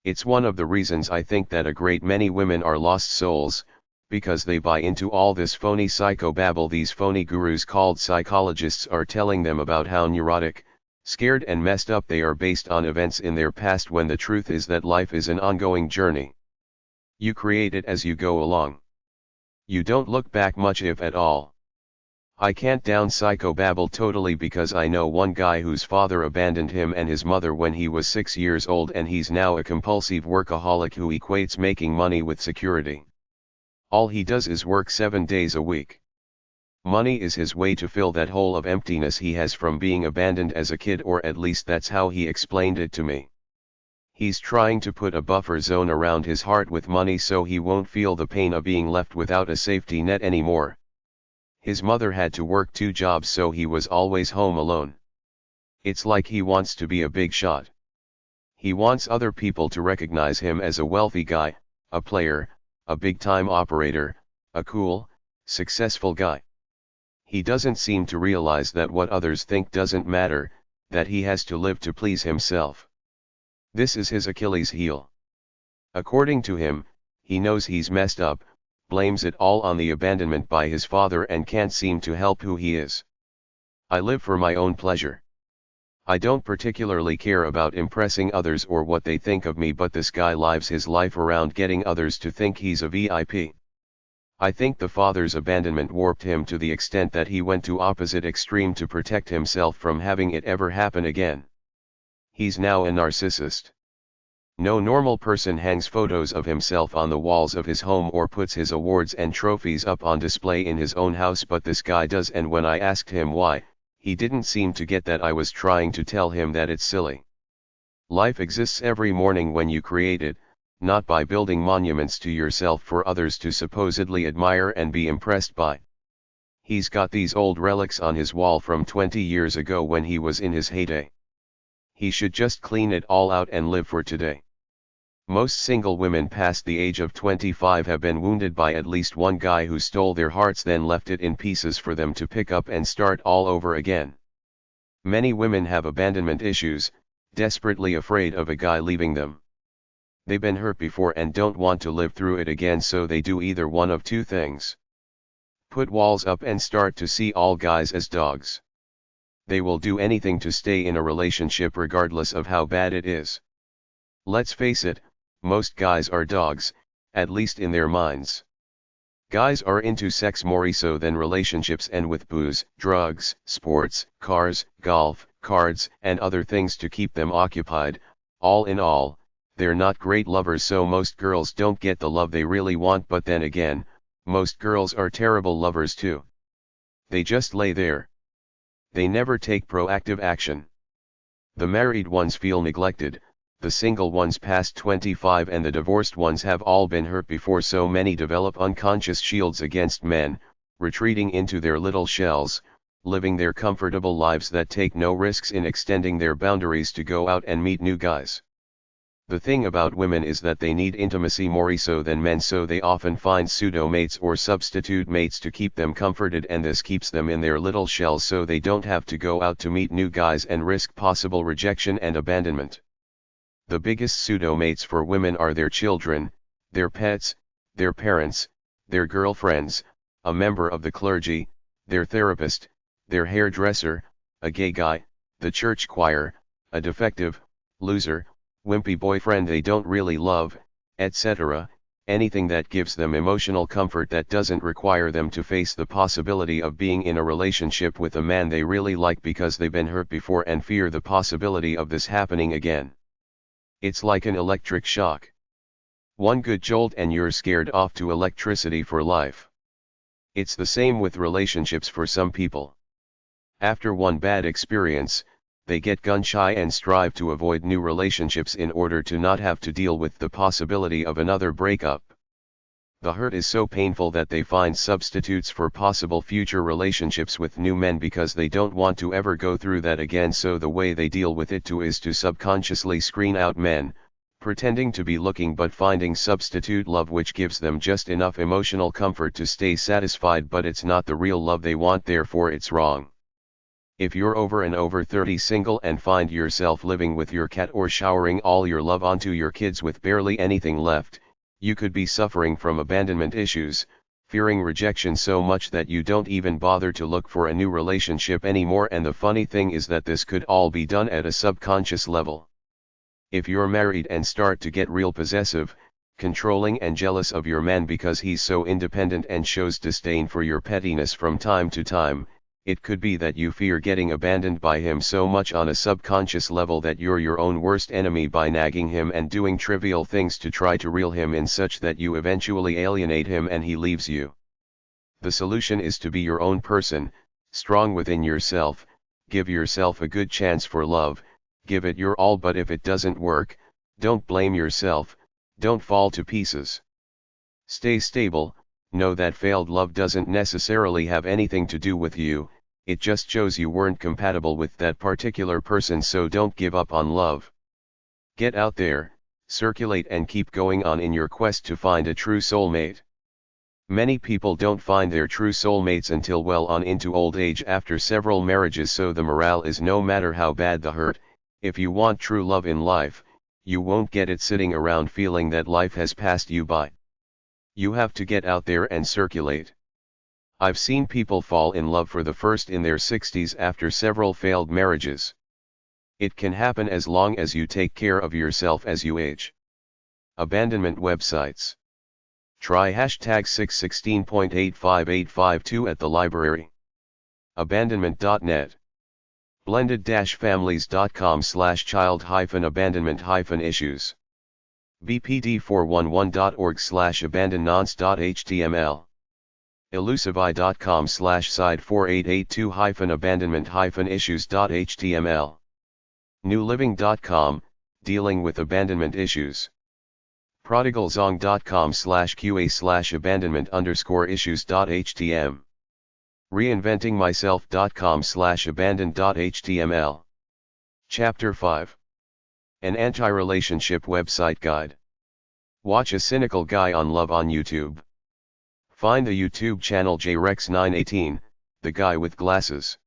It's one of the reasons I think that a great many women are lost souls, because they buy into all this phony psychobabble these phony gurus called psychologists are telling them about how neurotic, scared and messed up they are based on events in their past, when the truth is that life is an ongoing journey. You create it as you go along. You don't look back much, if at all. I can't down psychobabble totally because I know one guy whose father abandoned him and his mother when he was 6 years old, and he's now a compulsive workaholic who equates making money with security. All he does is work 7 days a week. Money is his way to fill that hole of emptiness he has from being abandoned as a kid, or at least that's how he explained it to me. He's trying to put a buffer zone around his heart with money so he won't feel the pain of being left without a safety net anymore. His mother had to work 2 jobs, so he was always home alone. It's like he wants to be a big shot. He wants other people to recognize him as a wealthy guy, a player, a big-time operator, a cool, successful guy. He doesn't seem to realize that what others think doesn't matter, that he has to live to please himself. This is his Achilles heel. According to him, he knows he's messed up, blames it all on the abandonment by his father, and can't seem to help who he is. I live for my own pleasure. I don't particularly care about impressing others or what they think of me, but this guy lives his life around getting others to think he's a VIP. I think the father's abandonment warped him to the extent that he went to opposite extreme to protect himself from having it ever happen again. He's now a narcissist. No normal person hangs photos of himself on the walls of his home or puts his awards and trophies up on display in his own house, but this guy does, and when I asked him why, he didn't seem to get that I was trying to tell him that it's silly. Life exists every morning when you create it, not by building monuments to yourself for others to supposedly admire and be impressed by. He's got these old relics on his wall from 20 years ago when he was in his heyday. He should just clean it all out and live for today. Most single women past the age of 25 have been wounded by at least one guy who stole their hearts, then left it in pieces for them to pick up and start all over again. Many women have abandonment issues, desperately afraid of a guy leaving them. They've been hurt before and don't want to live through it again, so they do either one of 2 things. Put walls up and start to see all guys as dogs. They will do anything to stay in a relationship regardless of how bad it is. Let's face it, most guys are dogs, at least in their minds. Guys are into sex more so than relationships, and with booze, drugs, sports, cars, golf, cards, and other things to keep them occupied. All in all, they're not great lovers, so most girls don't get the love they really want, but then again, most girls are terrible lovers too. They just lay there. They never take proactive action. The married ones feel neglected, the single ones past 25 and the divorced ones have all been hurt before, so many develop unconscious shields against men, retreating into their little shells, living their comfortable lives that take no risks in extending their boundaries to go out and meet new guys. The thing about women is that they need intimacy more so than men, so they often find pseudo-mates or substitute mates to keep them comforted, and this keeps them in their little shells so they don't have to go out to meet new guys and risk possible rejection and abandonment. The biggest pseudo-mates for women are their children, their pets, their parents, their girlfriends, a member of the clergy, their therapist, their hairdresser, a gay guy, the church choir, a defective, loser, wimpy boyfriend they don't really love, etc., anything that gives them emotional comfort that doesn't require them to face the possibility of being in a relationship with a man they really like because they've been hurt before and fear the possibility of this happening again. It's like an electric shock. One good jolt and you're scared off to electricity for life. It's the same with relationships for some people. After one bad experience, they get gun-shy and strive to avoid new relationships in order to not have to deal with the possibility of another breakup. The hurt is so painful that they find substitutes for possible future relationships with new men because they don't want to ever go through that again, so the way they deal with it too is to subconsciously screen out men, pretending to be looking but finding substitute love which gives them just enough emotional comfort to stay satisfied, but it's not the real love they want, therefore it's wrong. If you're over 30 single and find yourself living with your cat or showering all your love onto your kids with barely anything left, you could be suffering from abandonment issues, fearing rejection so much that you don't even bother to look for a new relationship anymore. And the funny thing is that this could all be done at a subconscious level. If you're married and start to get real possessive, controlling and jealous of your man because he's so independent and shows disdain for your pettiness from time to time, it could be that you fear getting abandoned by him so much on a subconscious level that you're your own worst enemy by nagging him and doing trivial things to try to reel him in, such that you eventually alienate him and he leaves you. The solution is to be your own person, strong within yourself, give yourself a good chance for love, give it your all, but if it doesn't work, don't blame yourself, don't fall to pieces. Stay stable, know that failed love doesn't necessarily have anything to do with you. It just shows you weren't compatible with that particular person, so don't give up on love. Get out there, circulate and keep going on in your quest to find a true soulmate. Many people don't find their true soulmates until well on into old age after several marriages, so the morale is no matter how bad the hurt, if you want true love in life, you won't get it sitting around feeling that life has passed you by. You have to get out there and circulate. I've seen people fall in love for the first in their 60s after several failed marriages. It can happen as long as you take care of yourself as you age. Abandonment websites. Try #616.85852 at the library. Abandonment.net. blended-families.com/child-abandonment-issues. bpd411.org/abandonnonce.html. elusify.com/side4882-abandonment-issues.html. newliving.com, dealing with abandonment issues. prodigalsong.com/qa/abandonment_issues.htm. reinventingmyself.com/abandoned.html. Chapter 5. An anti-relationship website guide. Watch a cynical guy on love on YouTube. Find the YouTube channel jrex918, the guy with glasses.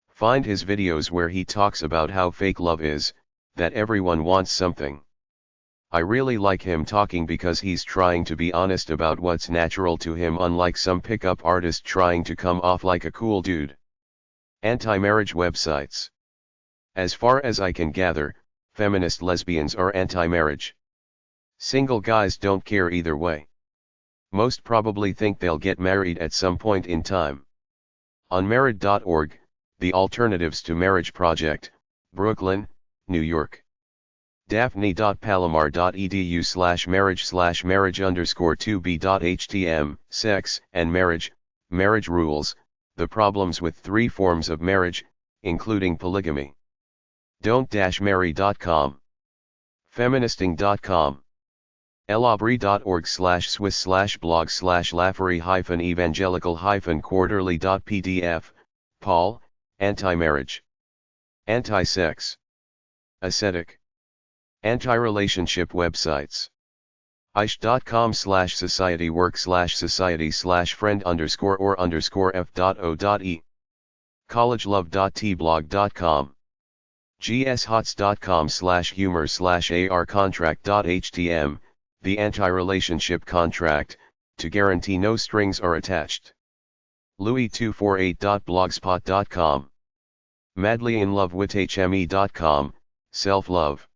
Find his videos where he talks about how fake love is, that everyone wants something. I really like him talking because he's trying to be honest about what's natural to him, unlike some pickup artist trying to come off like a cool dude. Anti-marriage websites. As far as I can gather, feminist lesbians are anti-marriage. Single guys don't care either way. Most probably think they'll get married at some point in time. Unmarried.org, the Alternatives to Marriage Project, Brooklyn, New York. daphne.palomar.edu/marriage/marriage_2b.htm, sex and marriage, marriage rules, the problems with 3 forms of marriage, including polygamy. Don't-marry.com. Feministing.com. elaubrey.org/swiss/blog/laffery-evangelical-quarterly.pdf, Paul, anti-marriage. Anti-sex. Ascetic. Anti-relationship websites. ish.com/society-work/society/friend_or_f.o.e. collegelove.tblog.com. gshots.com/humor/arcontract.htm, the anti-relationship contract, to guarantee no strings are attached. louis248.blogspot.com. madlyinlovewithhme.com, self-love.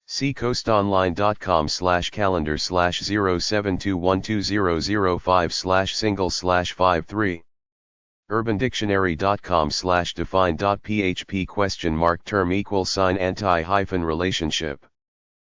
See coastonline.com/calendar/07212005/single/53. urbandictionary.com/define.php ?term == anti-relationship